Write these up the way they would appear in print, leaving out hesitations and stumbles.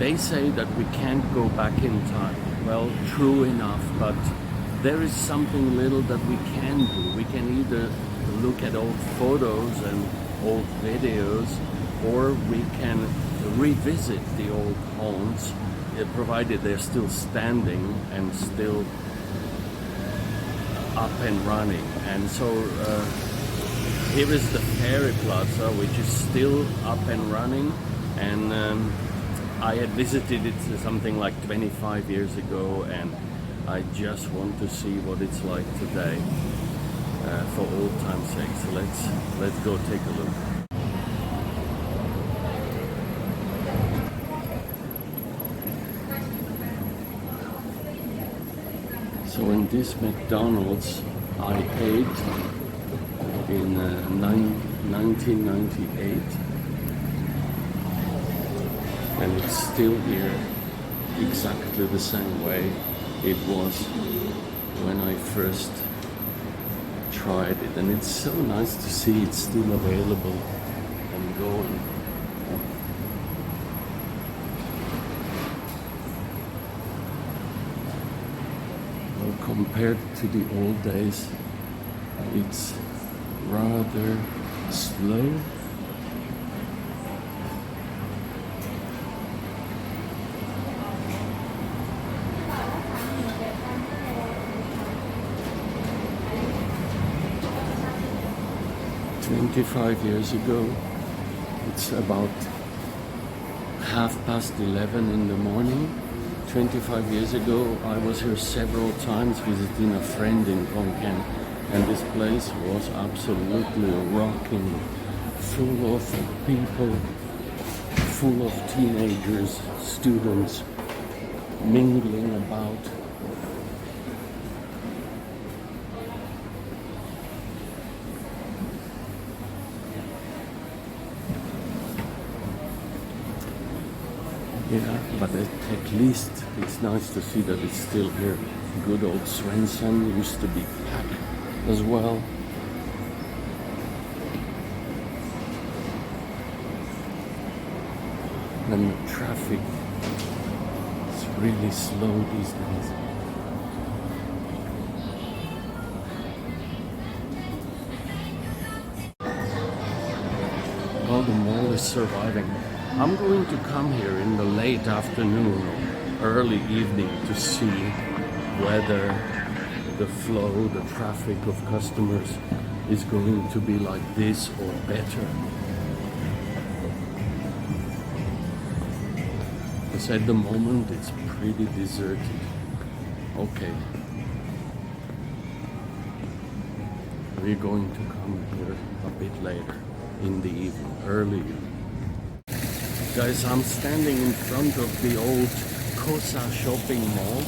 They say that we can't go back in time. Well, true enough, but there is something little that we can do. We can either look at old photos and old videos, or we can revisit the old homes, provided they're still standing and still up and running. And so here is the Ferry Plaza, which is still up and running, and I had visited it something like 25 years ago, and I just want to see what it's like today, for old time's sake. So let's go take a look. So in this McDonald's I ate in 1998, and it's still here exactly the same way it was when I first tried it, and it's so nice to see it's still available and going. Well, compared to the old days, it's rather slow. "25 years ago, it's about 11:30 in the morning. 25 years ago, I was here several times visiting a friend in Khon Kaen, and this place was absolutely rocking, full of people, full of teenagers, students mingling about. Yeah, but at least it's nice to see that it's still here. Good old Swenson used to be packed as well. And the traffic is really slow these days. Well, the mall is surviving. I'm going to come here in the late afternoon or early evening to see whether the flow, the traffic of customers is going to be like this or better. Because at the moment it's pretty deserted. Okay. We're going to come here a bit later in the evening, early evening. Guys, I'm standing in front of the old Kosa shopping mall.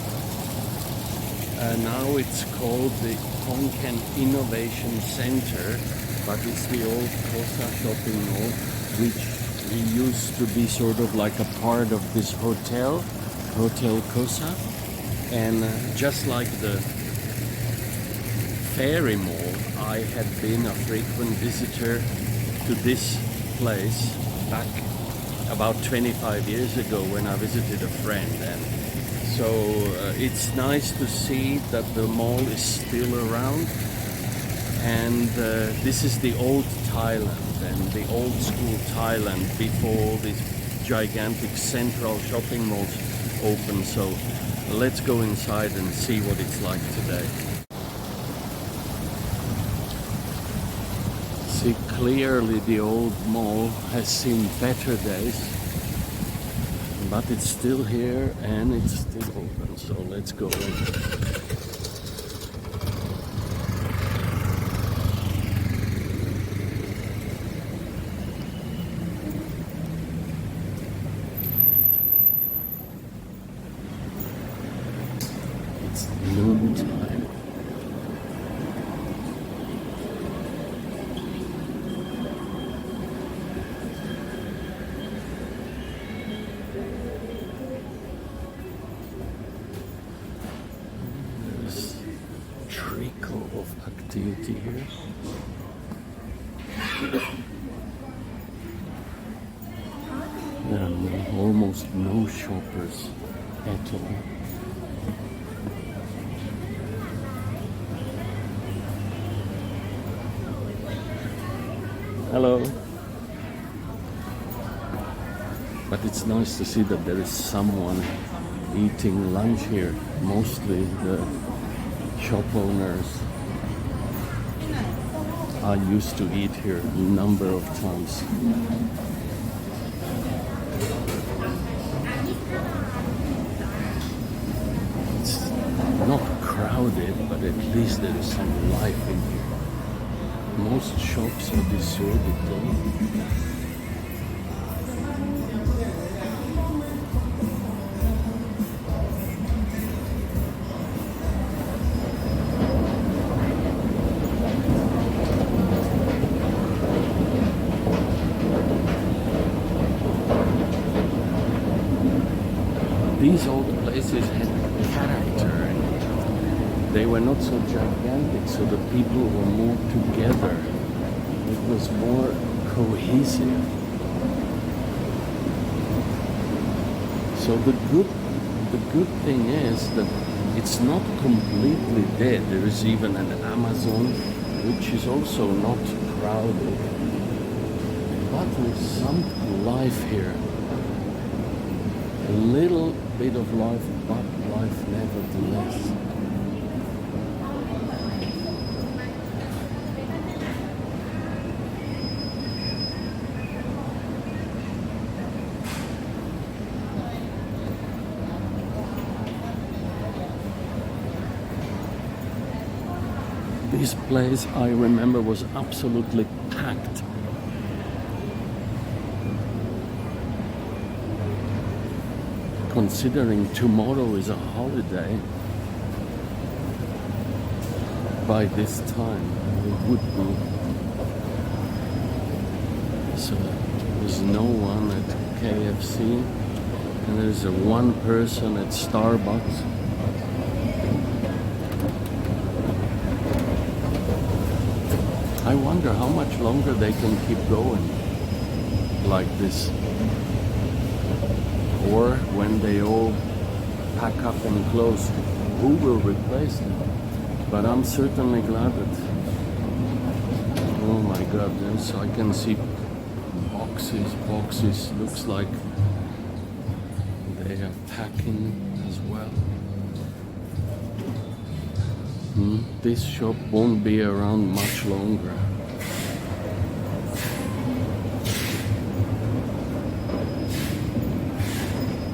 Now it's called the Khon Kaen Innovation Center, but it's the old Kosa shopping mall, which used to be sort of like a part of this Hotel Kosa. And just like the Ferry Mall, I had been a frequent visitor to this place back about 25 years ago when I visited a friend, and so it's nice to see that the mall is still around. And this is the old Thailand, and the old school Thailand before all these gigantic central shopping malls open. So let's go inside and see what it's like today. See, clearly the old mall has seen better days, but it's still here and it's still open, so let's go in. It's noontime. Trickle of activity here. And almost no no shoppers at all. Hello. But it's nice to see that there is someone eating lunch here. Mostly the shop owners. I used to eat here a number of times. It's not crowded, but at least there is some life in here. Most shops are deserted though. These old places had character and they were not so gigantic, so the people were more together. It was more cohesive. So the good thing is that it's not completely dead. There is even an Amazon, which is also not crowded. But there's some life here. A little bit of life, but life nevertheless. This place, I remember, was absolutely packed. Considering tomorrow is a holiday, by this time it would be. So there's no one at KFC, and there's one person at Starbucks. I wonder how much longer they can keep going like this. Or when they all pack up and close, who will replace them? But I'm certainly glad that, oh my God, so I can see boxes, looks like they are packing as well. This shop won't be around much longer.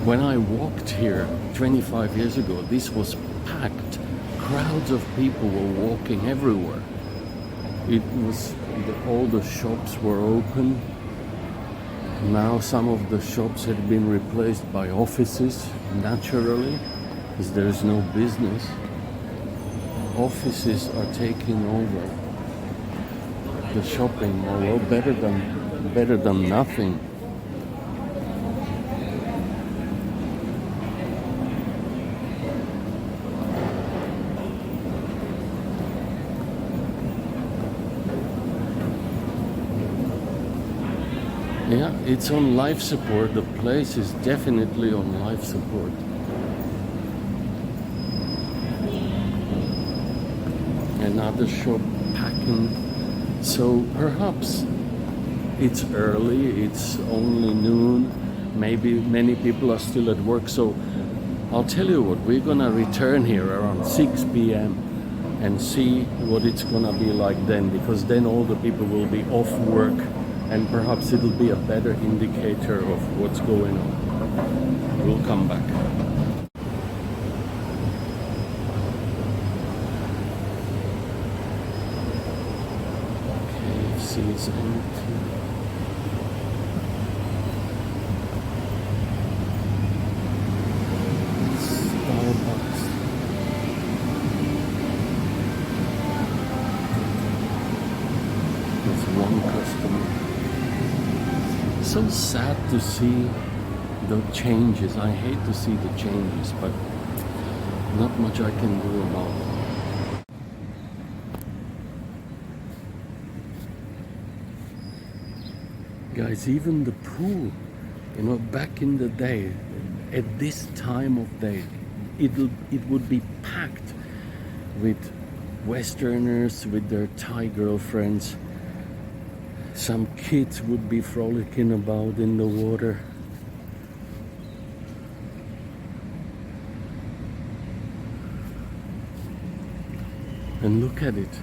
When I walked here 25 years ago, this was packed. Crowds of people were walking everywhere. All the shops were open. Now some of the shops had been replaced by offices, naturally, because there is no business. Offices are taking over the shopping mall. Well, better than nothing. Yeah, it's on life support. The place is definitely on life support. Another shop packing. So perhaps it's early, it's only noon. Maybe many people are still at work. So I'll tell you what, we're gonna return here around 6 p.m. and see what it's gonna be like then, because then all the people will be off work. And perhaps it'll be a better indicator of what's going on. We'll come back. KFC is empty. Starbucks. There's one customer. So sad to see the changes. I hate to see the changes, but not much I can do about it. Guys, even the pool, back in the day, at this time of day, it would be packed with Westerners with their Thai girlfriends. Some kids would be frolicking about in the water. And look at it.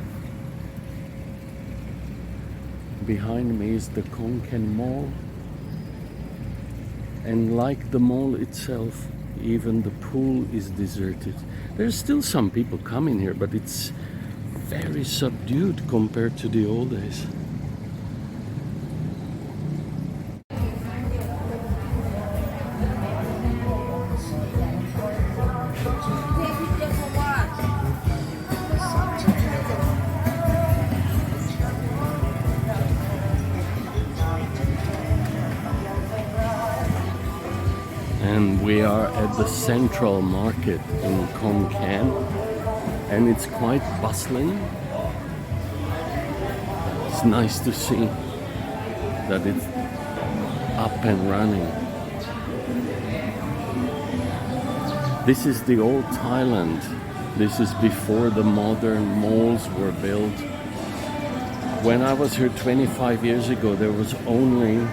Behind me is the Khon Kaen Mall. And like the mall itself, even the pool is deserted. There's still some people coming here, but it's very subdued compared to the old days. And we are at the central market in Khon Kaen, and it's quite bustling. It's nice to see that it's up and running. This is the old Thailand. This is before the modern malls were built. When I was here 25 years ago, there was only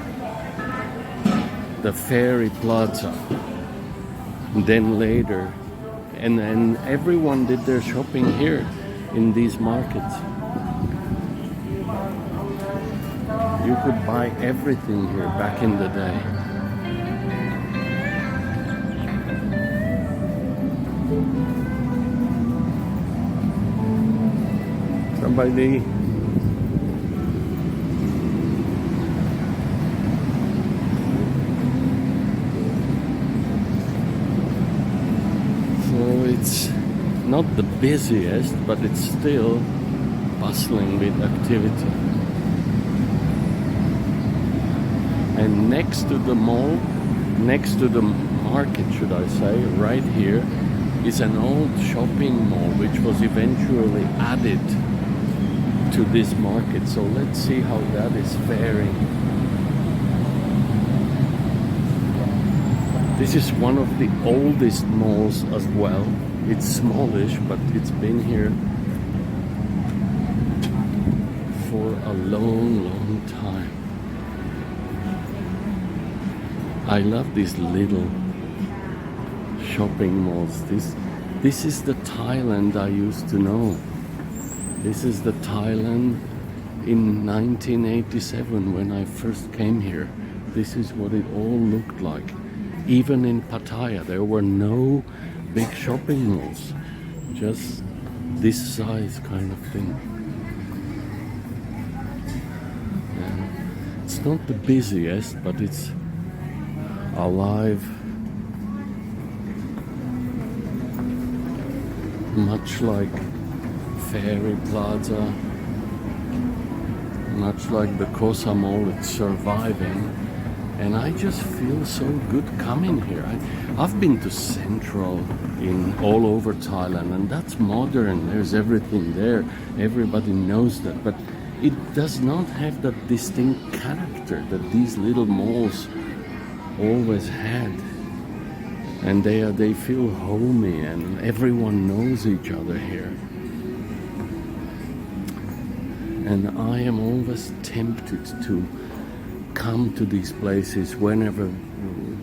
the ferry plaza. And then later, and everyone did their shopping here in these markets. You could buy everything here back in the day. Somebody. It's not the busiest, but it's still bustling with activity. And next to the mall, next to the market, should I say, right here, is an old shopping mall which was eventually added to this market. So let's see how that is faring. This is one of the oldest malls as well. It's smallish, but it's been here for a long, long time. I love these little shopping malls. This is the Thailand I used to know. This is the Thailand in 1987 when I first came here. This is what it all looked like. Even in Pattaya, there were no big shopping malls, just this size kind of thing. And it's not the busiest, but it's alive, much like Ferry Plaza, much like the Kosa Mall. It's surviving. And I just feel so good coming here. I've been to Central in all over Thailand, and that's modern. There's everything there. Everybody knows that. But it does not have that distinct character that these little malls always had. And they feel homey, and everyone knows each other here. And I am always tempted to come to these places. Whenever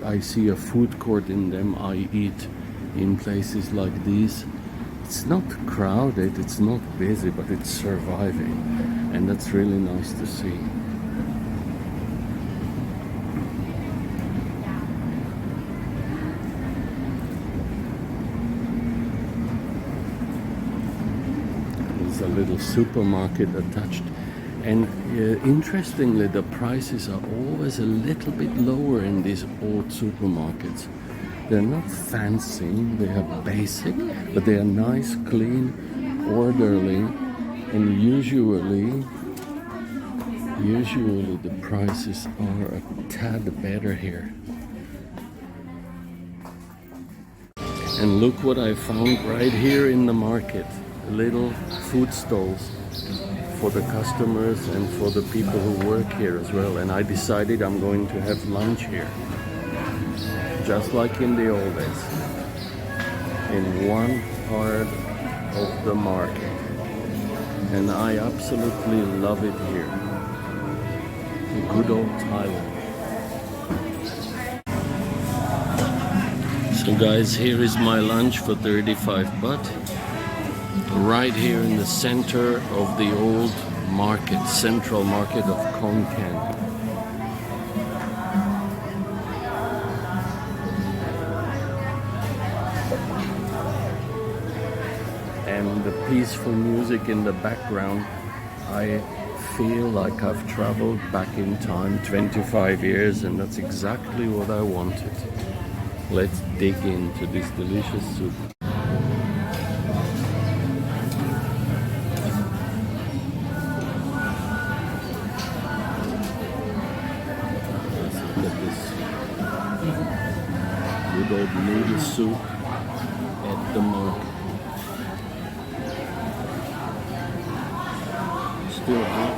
I see a food court in them, I eat in places like these. It's not crowded, it's not busy, but it's surviving, and that's really nice to see. There's a little supermarket attached. And interestingly, the prices are always a little bit lower in these old supermarkets. They're not fancy, they are basic, but they are nice, clean, orderly, and usually the prices are a tad better here. And look what I found right here in the market. Little food stalls for the customers and for the people who work here as well. And I decided I'm going to have lunch here. just like in the old days, in one part of the market. And I absolutely love it here. Good old Thailand. So guys, here is my lunch for 35 baht. Right here in the center of the old market, central market of Khon Kaen. And the peaceful music in the background, I feel like I've traveled back in time 25 years, and that's exactly what I wanted. Let's dig into this delicious soup. Let's look at this good old noodle soup at the market. Still hot.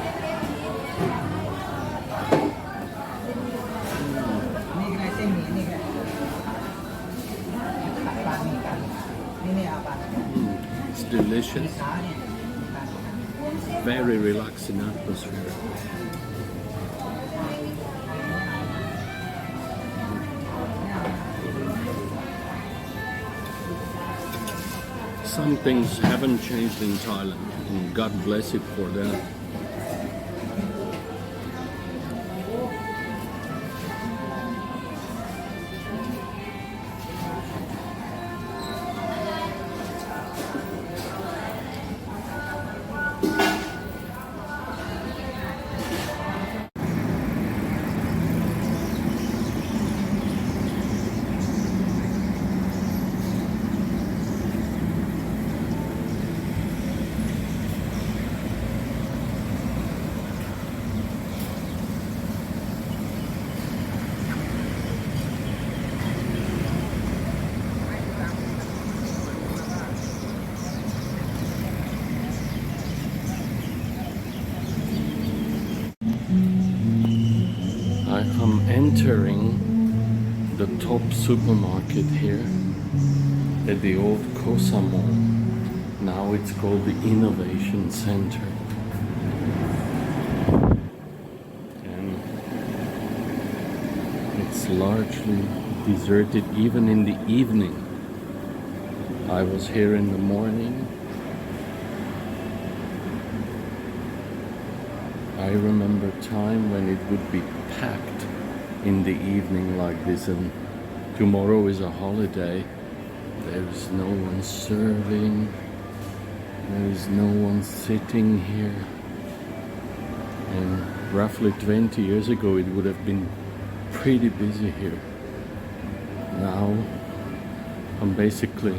It's delicious. Very relaxing atmosphere. Some things haven't changed in Thailand, and God bless it for that. I'm entering the top supermarket here at the old Kosa Mall. Now it's called the Innovation Center. And it's largely deserted even in the evening. I was here in the morning. I remember a time when it would be packed in the evening like this, and tomorrow is a holiday. There is no one serving, there is no one sitting here. And roughly 20 years ago it would have been pretty busy here. Now I'm basically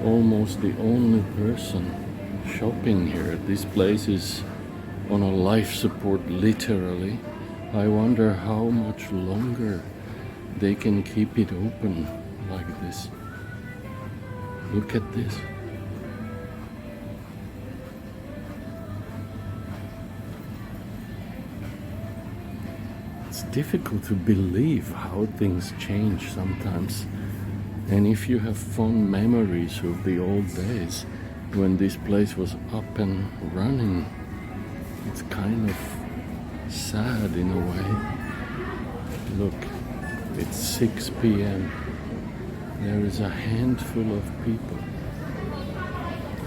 almost the only person shopping here. This place is on a life support, literally. I wonder how much longer they can keep it open like this. Look at this. It's difficult to believe how things change sometimes. And if you have fond memories of the old days when this place was up and running, it's kind of sad in a way. Look, it's 6 p.m. There is a handful of people.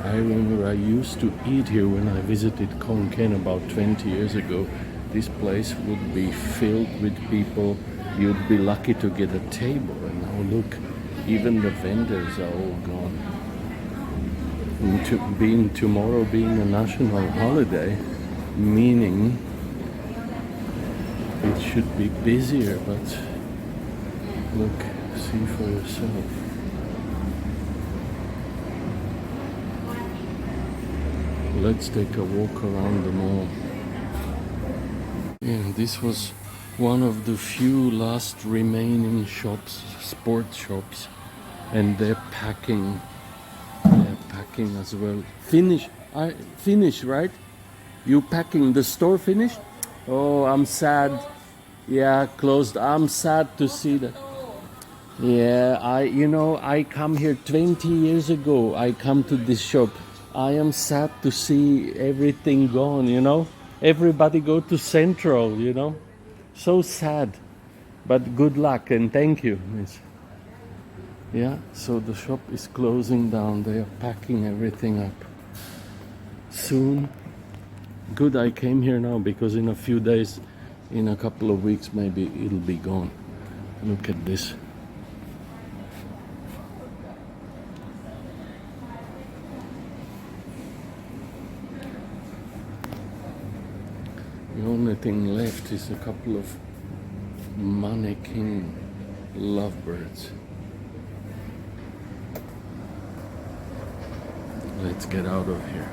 I remember I used to eat here when I visited Khon Kaen about 20 years ago. This place would be filled with people. You'd be lucky to get a table, and now look, even the vendors are all gone. And tomorrow being a national holiday, meaning it should be busier, but look, see for yourself. Let's take a walk around the mall. Yeah, this was one of the few last remaining shops, sports shops, and they're packing as well. Finish, right? You packing, the store finished? Oh, I'm sad. Yeah, closed. I'm sad to see that. Yeah, I come here 20 years ago. I come to this shop. I am sad to see everything gone. Everybody go to Central. So sad. But good luck and thank you. Yeah, so the shop is closing down. They are packing everything up. Soon. Good I came here now because in a few days, in a couple of weeks, maybe it'll be gone. Look at this. The only thing left is a couple of mannequin lovebirds. Let's get out of here.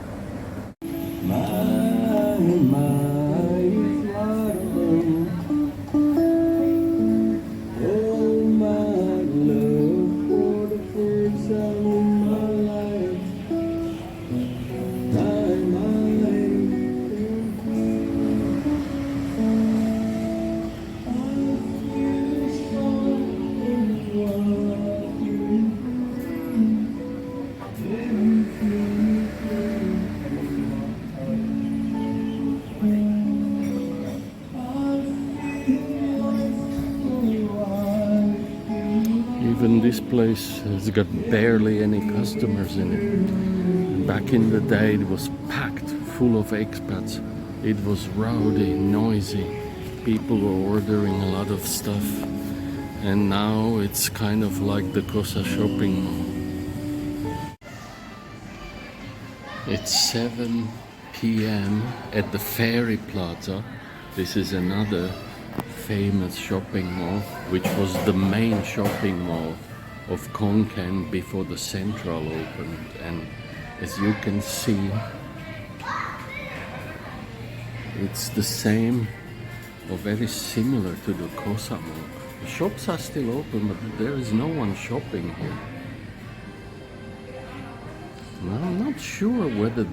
Even this place has got barely any customers in it. Back in the day it was packed full of expats. It was rowdy, noisy. People were ordering a lot of stuff. And now it's kind of like the Kosa shopping mall. It's 7 p.m. at the Ferry Plaza. This is another famous shopping mall, which was the main shopping mall of Khon Kaen before the Central opened. And as you can see, it's the same or very similar to the Kosa mall. The shops are still open, but there is no one shopping here. Well, I'm not sure whether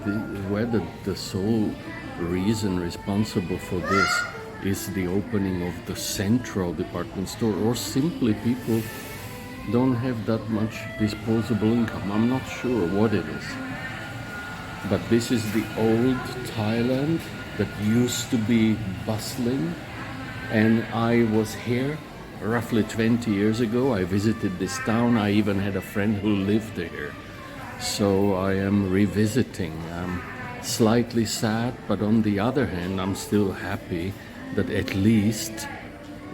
the sole reason responsible for this is the opening of the Central department store, or simply people don't have that much disposable income. I'm not sure what it is. But this is the old Thailand that used to be bustling, and I was here roughly 20 years ago. I visited this town. I even had a friend who lived here. So I am revisiting. I'm slightly sad, but on the other hand, I'm still happy that at least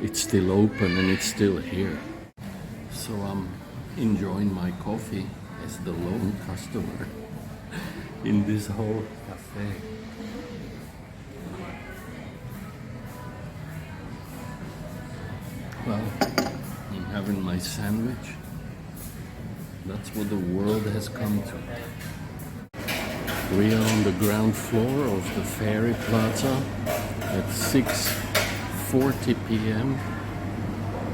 it's still open and it's still here. So I'm enjoying my coffee as the lone customer in this whole cafe. Well, I'm having my sandwich. That's what the world has come to. We are on the ground floor of the Ferry Plaza at 6:40 p.m.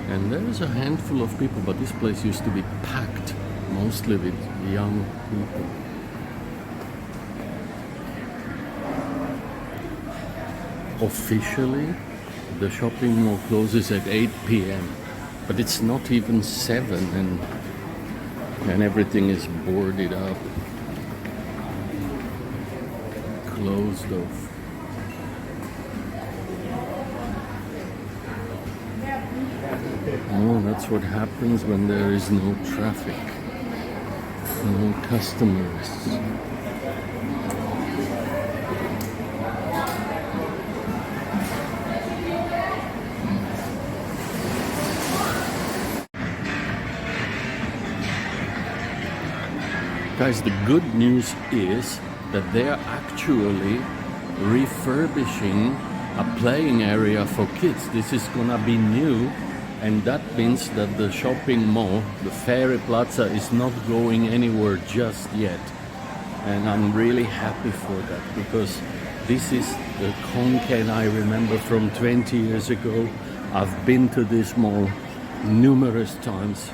And there is a handful of people, but this place used to be packed, mostly with young people. Officially, the shopping mall closes at 8 p.m. But it's not even 7 and everything is boarded up, closed off. Oh, that's what happens when there is no traffic, no customers. Guys, the good news is that they are actually refurbishing a playing area for kids. This is gonna be new, and that means that the shopping mall, the Ferry Plaza, is not going anywhere just yet. And I'm really happy for that, because this is the Khon Kaen I remember from 20 years ago. I've been to this mall numerous times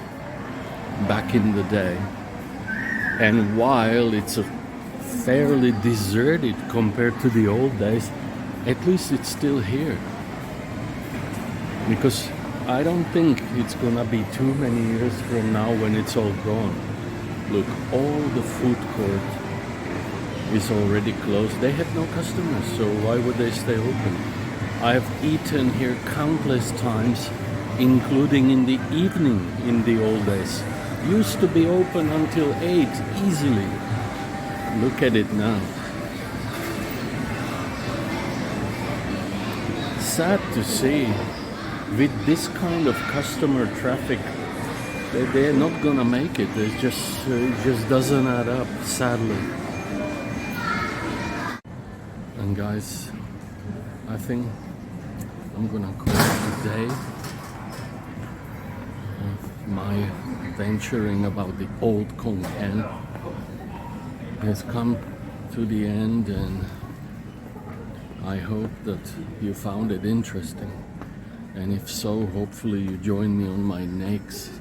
back in the day. And while it's a fairly deserted compared to the old days, at least it's still here. because I don't think it's gonna be too many years from now when it's all gone. Look, all the food court is already closed. They had no customers, so why would they stay open? I've eaten here countless times, including in the evening in the old days. Used to be open until 8 easily. Look at it now. Sad to see, with this kind of customer traffic, they're not gonna make it. It just doesn't add up, sadly. And guys, I think I'm gonna call it a day of my venturing about the old Khon Kaen. Has come to the end, and I hope that you found it interesting. And if so, hopefully you join me on my next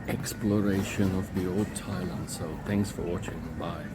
exploration of the old Thailand. So thanks for watching. Bye.